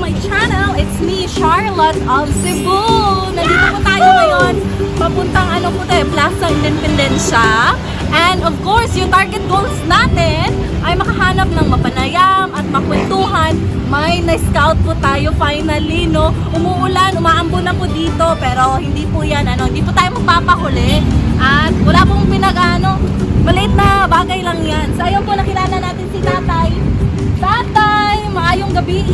my channel. It's me, Charlotte of Cebu. Nandito po tayo ngayon. Papuntang Plaza Independencia. And of course, yung target goals natin ay makahanap ng mapanayam at makwentuhan. May na-scout po tayo finally, no? Umuulan, umaambon na po dito, pero hindi po yan, hindi po tayo magpapahuli. At wala pong maliit na bagay lang yan. So ayun po, nakilala natin si Tatay. Tatay, maayong gabi.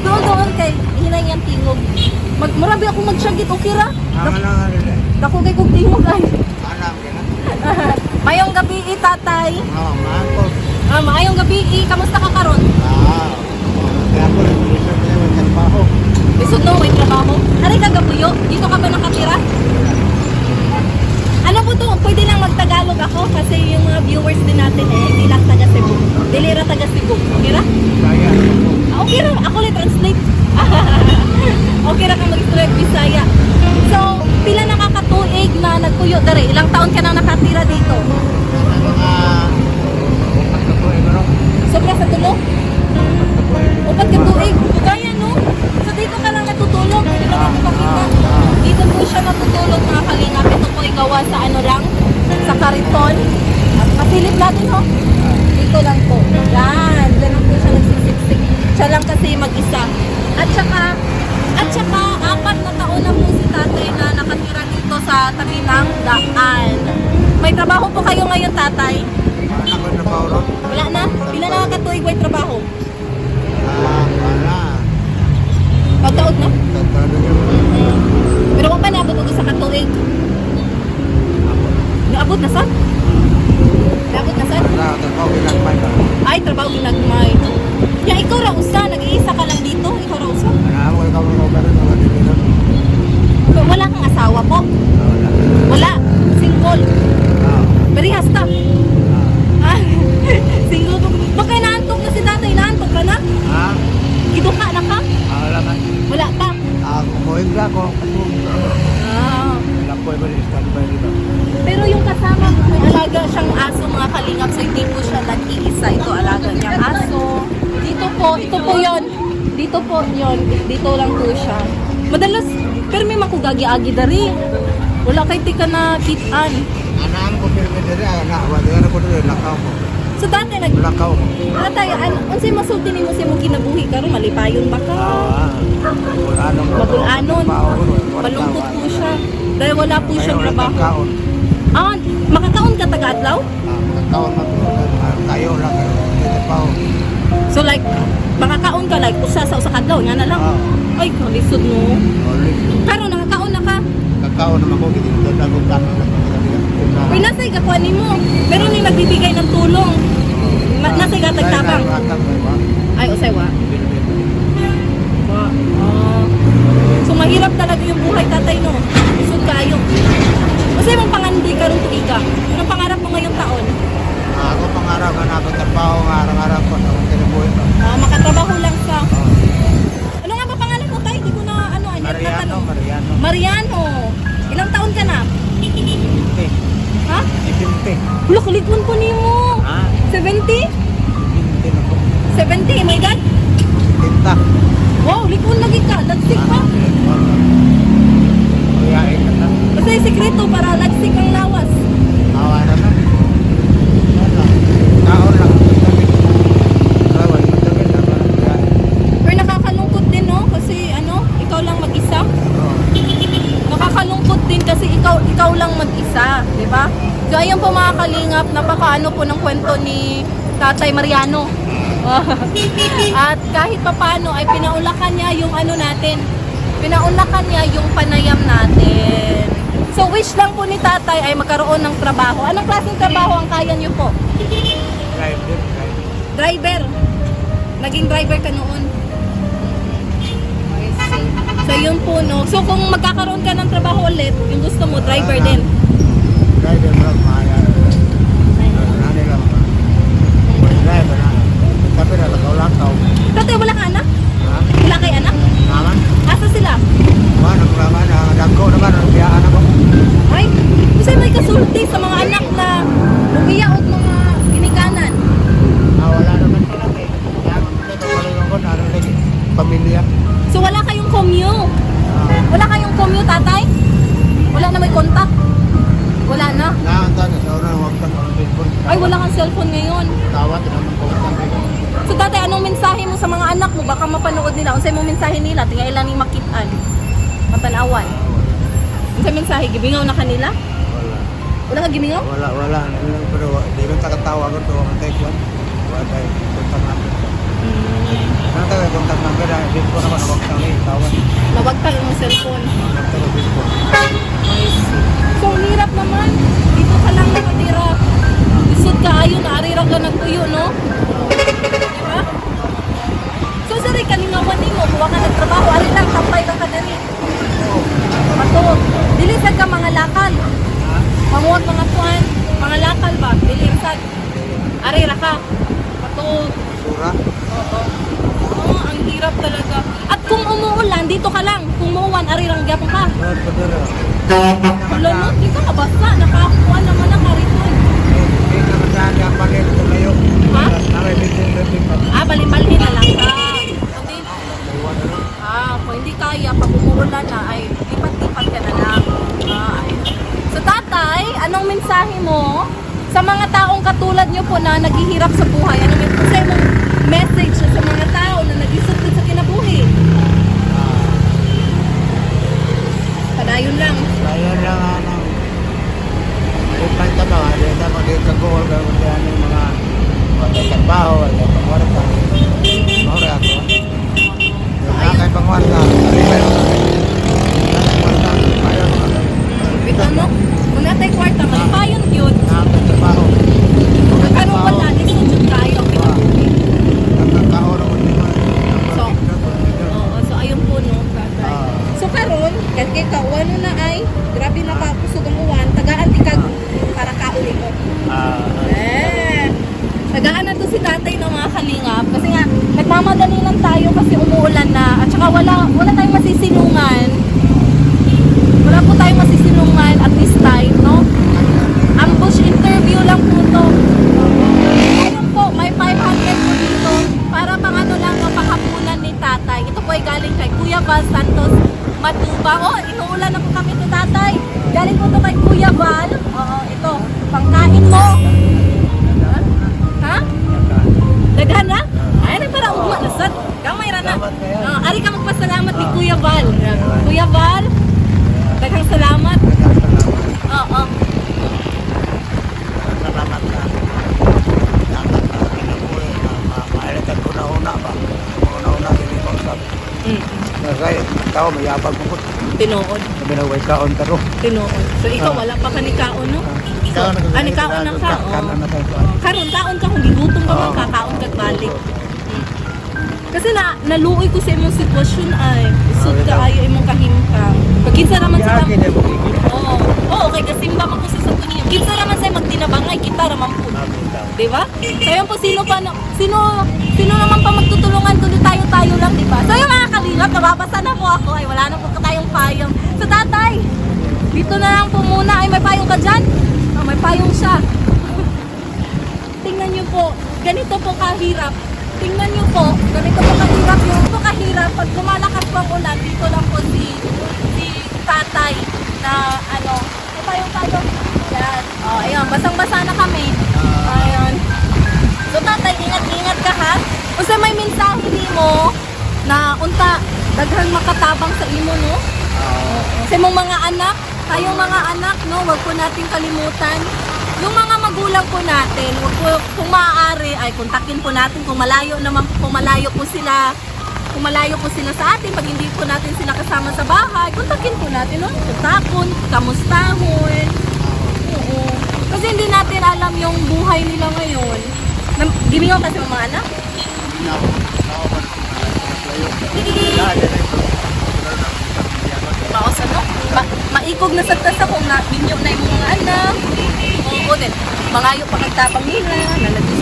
Doon kay hinay niyang tingog. Marabi ako magsyagit, okay ra? Dako kay kong tingog ay. Mayong gabi, Tatay. Maayong gabi, kamusta ka karon? Lisod no, may trabaho. Hari ka gabuyo, dito ka ba nakatira? Ano po to? Pwede lang magtagalog ako kasi yung mga viewers din natin hindi lang taga Cebu. Dilira taga Cebu. Okay ra? Okay ra. Ako lang translate. Okay ra kang mag-explain Bisaya. So, pila nakakatuig na nagkuyo dere? Ilang taon ka nang nakatira dito? Sobra sa tulo? Upat ka tuig. Kaya no? So dito ka lang natutulog. Dito lang nakikita. Dito po siya natutulog mga kalingap. Ito po igawa sa sa kariton. At masilip natin ho. Dito lang po. Yan. Ganun po siya nagsisiksik. Siya lang kasi mag-isa. At saka 4 na taon na po si Tatay na nakatira dito sa tabi ng daan. May trabaho po kayo ngayon, Tatay? Wala na? Pila na katuig may trabaho? Pagtaod na? Pero kung pa naabot ko sa katuig? Naabot na sa? Naabot na sa? Ay, trabaho ginagmay. Ya, ikaw ra usa, nag-iisa ka lang dito? Ikaw ra usa? Wala kang asawa po? Wala? Single? Berihas ta? Single po? Baka inaantok na si Tatay, inaantok ka na? Giduka na ka? Wala pa? Pero yung kasama mo, may alaga siyang aso mga kalingap, so hindi po siya nag-iisa. Ito alaga niyang aso. Ito po yon. Dito po yon. Dito lang po siya. Madalas, pero may makugagi-agi dari. Wala kay tika na kitaan. So dati Lakaw mo. Tatay, unsay masulti nimo sa imong kinabuhi karon malipayon ba ka? Magulanon. Malungkot po siya. Dahil wala po siyang trabaho. Makakaon ka taga-adlaw? Makakaon tayo lang. So like, makakaon ka like usa sa kadlaw, nga na lang. Ay, kalisod no. Pero nakakaon na ka? Kakaon naman ko, hindi ko dagutan. Pinasay ka kuha nimo. Pero ni nagbibigay ng tulong. Nasay ka tagtabang. Ay, usay wa. So mahirap talaga yung buhay, Tatay, no? Isod kayo. Kasi mong pangandi ka rin tuiga. Anong pangarap mo ngayong taon? Ako pangarap na nakatrabaho, arang-arang ko sa kinabuhi ko. Makatrabaho lang ka. Ano nga ba pangalan mo, Tay? Di ko na Mariano. Ilang taon ka na? 70. Ha? 70. Wala, kalikon po nimo. 70? 70, my God. 70. Wow, likon lagi ka. Lagsik pa. Basta yung sekreto para lagsik ang lawas. Awa naman. Kaon lang. Pero nakakalungkot din, no? Kasi ikaw lang mag-isa. Nakakalungkot din kasi ikaw lang mag-isa, di ba? So ayun po mga kalingap, napakaano po ng kwento ni Tatay Mariano. At kahit papaano ay pinaunlakan niya yung natin. Pinaunlakan niya yung panayam natin. So wish lang po ni Tatay ay magkaroon ng trabaho. Anong klaseng trabaho ang kaya niyo po? Driver. Naging driver ka noon. So yun po, no. So kung magkakaroon ka ng trabaho ulit, yung gusto mo, driver din. Driver lang, kaya. Nani lang. Driver na. Tapi na lakaw-lakaw. Tatay, wala ka anak? Wala kay anak? Naman? Asa sila? Naman, dagko naman, ang biyaan ako. Ay, kasi may kasulti sa mga anak na lumiya o mga ginikanan. Wala naman sila eh. Kaya, ito ko, ano lagi. pamilya. So wala kayong commute? Wala kayong commute, tatay? Wala na may contact? Wala na? Naanta na sa una, huwag kang cellphone. Ay, wala kang cellphone ngayon. Tawat, naman ko So tatay, anong mensahe mo sa mga anak mo? Baka mapanood nila. Unsay mo mensahe nila? Tingay lang ni makitaan. Matanawan. Unsay mensahe? Gibingaw na kanila? Wala. Wala ka gibingaw? Wala. Pero di man ta katawa ko to ang take one. Wala tayo contact number. Ano tayo contact number? Di ko naman huwag kang tawat. Mabagtang yung cellphone. Pero di ko. So, ang hirap naman. Dito ka lang nakatira. Isod ka ayon, naarira ka nagtuyo, no? Diba? So, sari, kalingawan mo, kuha ka nagtrabaho, ari lang, tampay lang ka dali. Pato, dilisad ka mga lakal. Panguwag mga tuan, mga lakal ba? Dilisad. Arira ka. Pato. Sura. Oo. Oo, ang hirap talaga. At kung umuulan, dito ka lang. Kung umuulan, arirang gyapon ka. Wala mo, di ka kabasa. Nakakuha naman ang kariton. Hindi naman saan yung pagay ko layo. Ha? Nakaibitin pa. Balin-balin na lang ka. Hindi, kung hindi kaya, pag umuulan na, ay lipat-lipat ka na lang. Ay. So tatay, anong mensahe mo sa mga taong katulad nyo po na naghihirap sa buhay? Anong mensahe mong message sa mga tao na nag-isupit sa kinabuhi? Padayon lang. Kaya lang ang upay ka ba? Hindi na magkakagol ka kung saan yung mga trabaho, wala pangwarta. Mahuri ako. Yung nakay pangwarta. Ito no? Kung natay kwarta, malipayon yun. Nakay trabaho. Magkaroon wala, lisod kayo. Nagkakaon ako din. So ayun po no, tatay. So karon, kaya kauwan na ay, grabe na kakusog ang uwan, tagaan di kag para kauli ko. Tagaan na to si tatay ng mga kalingap kasi nga nagmamadali lang tayo kasi umuulan na at saka wala tayong masisinungan. Wala po tayong masisinungan at this time, no? Ambush interview lang po to. Ayun po, may 500 po dito para pang ano lang ang panghapunan ni tatay. Ito po ay galing kay Kuya Val Santos Matuba. Oh, inuulan na po kami to tatay. Galing po to kay Kuya Val. Oo, ito, pangkain mo. Ha? Daghan na? Ay, nagpara ugma na sad. Kamay ra na. Ari ka magpasalamat ni Kuya Val. Kuya Val, daghang salamat. Oo. Salamat ka. Maalitan ko na una ba? Una-una hindi ko sabi. Kaya tao mayabag mo po. Tinuod. Sabi na way kaon taro. Tinuod. So ikaw wala pa ka ni kaon, no? Ani kaon na ka? Kaon na tayo. Karon kaon ka kung gigutom ka man kakaon kag balik. Kasi naluoy ko sa imong sitwasyon ay isod ka ayo imong kahimkang. Pag kinsa naman sa Oo, okay kasi simba man ko sa niya. Kinsa naman sa magtinabangay kita raman po. Di ba? So yun po sino naman pa magtutulungan kundi tayo lang, di ba? So yung mga kalingap, nababasa na po ako ay wala na po tayong payong. So tatay, dito na lang po muna. Ay may payong ka dyan? Oh, may payong siya. Tingnan niyo po, ganito po kahirap. Tingnan niyo po, ganito po kahirap. Yung po kahirap, pag lumalakas po ang ulan, dito lang po si tatay na ano, may payong. Yan. Oh, ayun, basang-basa na kami. Ayun. So tatay, ingat-ingat ka ha. Kasi may mensahe mo na unta, daghang makatabang sa imo, no? Sa mong mga anak, tayong mga anak, no? Huwag po nating kalimutan. Yung mga magulang po natin, wag po, kung maaari, ay kontakin po natin kung malayo po sila. Kung malayo po sila sa atin, pag hindi po natin sila kasama sa bahay, kontakin po natin, no? Kontakon, kamustahon. Oo. Kasi hindi natin alam yung buhay nila ngayon. Gimingaw kasi mga anak? Maos ano? Maikog na sa tasa kung binyo na yung mga anak. Oo din. Mangayo pa nagtapang nila.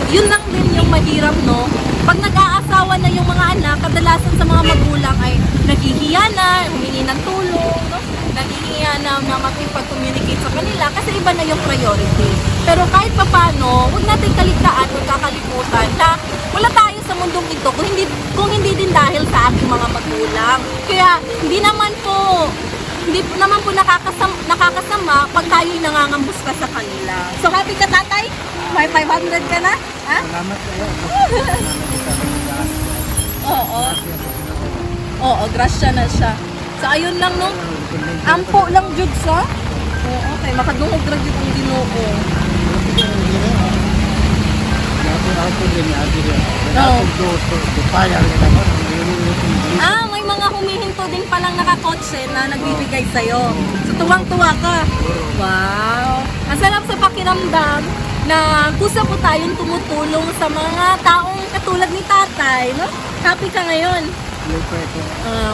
Yun lang din yung mahirap, no? Pag nag-aasawa na yung mga anak, kadalasan sa mga magulang ay naghihiya na, humingi ng tulong, no? Naghihiya na makipag-communicate sa kanila kasi iba na yung priority. Pero kahit papano, huwag natin kaligtaan, huwag kakalimutan na wala tayo sa mundong ito kung hindi din dahil sa ating mga mga magulang. Kaya hindi naman po nakakasama pag tayo'y nangangamusta sa kanila. So happy ka tatay? May 500 ka na? Ha? Salamat kayo. Oo. Oo, grasya na siya. So ayun lang no. Ampo lang jud sa. Oo, okay, makadungog ra jud ang Ginoo. May mga humihinto din palang nakakotse na nagbibigay sa'yo. So, tuwang-tuwa ka. Wow! Ang sarap sa pakiramdam na kusa po tayong tumutulong sa mga taong katulad ni tatay, no? Happy ka ngayon?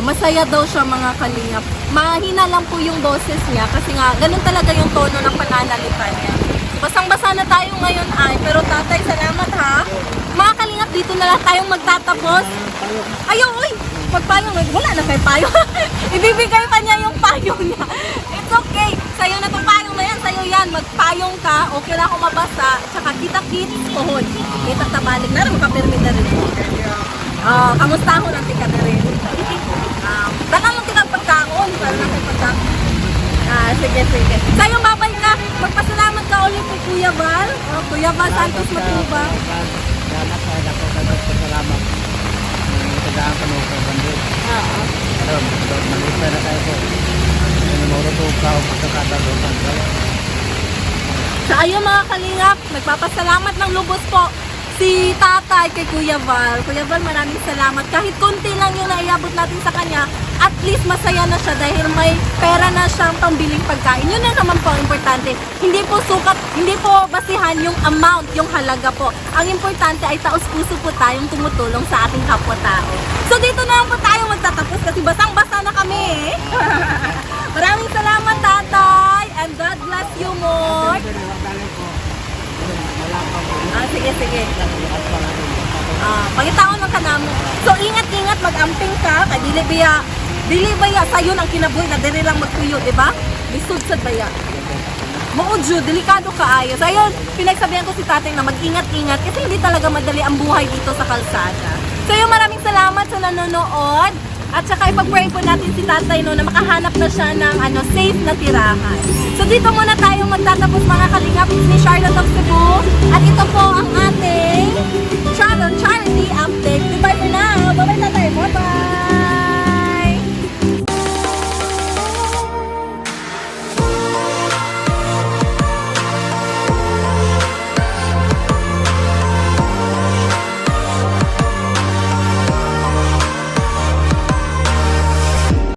Masaya daw siya mga kalingap. Mahina lang po yung boses niya kasi nga, ganun talaga yung tono ng pananalita niya. Basang-basa na tayo ngayon ay, pero tatay, salamat ha. Mga kalingap, dito na lang tayong magtatapos. Ayaw, uy! Pagpayong, wala na kay payo. Ibibigay pa niya yung payong niya. It's okay. Sa'yo na itong payong na yan. Sa'yo yan. Magpayong ka. Okay lang kung mabasa. Tsaka kita-kit, tuhod. Kita tabalik na rin. Makapirmi na rin. Kamusta ako lang tika na rin. Dalang lang kita pagkaon. Para lang kayo pagkaon. Sige. Sa'yo, babay ka. Magpasalamat ka ulit kay Kuya Val. Kuya Val Santos Matuba. Salamat. Tandaan ka mo sa bandit. Pero, malita na tayo po. Namuro po ka o pagkakatalunan ka. Sa ayun mga kalingap, nagpapasalamat ng lubos po si tatay kay Kuya Val. Kuya Val, maraming salamat. Kahit konti lang yung naiabot natin sa kanya, at least masaya na siya dahil may pera na siyang pambiling pagkain. Yun na naman po ang importante. Hindi po sukat, hindi po basihan yung amount, yung halaga po. Ang importante ay taos-puso po tayong tumutulong sa ating kapwa-tao. So dito na lang po tayo magtatapos kasi basang-basa na kami. Maraming salamat tatay and God bless you more. Sige. Pangitaon ng kanamo. So ingat-ingat, mag-amping ka, kay dili baya sayon ang kinabuhi na dili lang magtuyo, di ba? Lisod sa baya. Maudyo, delikado kaayo. So ayun, pinagsabihan ko si tatay na mag-ingat-ingat kasi hindi talaga madali ang buhay dito sa kalsada. So yun, maraming salamat sa nanonood. At saka ipag-pray po natin si tatay no, na makahanap na siya ng safe na tirahan. So dito muna tayo magtatapos mga kalingap. It's ni Charlotte of Cebu. At ito po ang ating travel charity update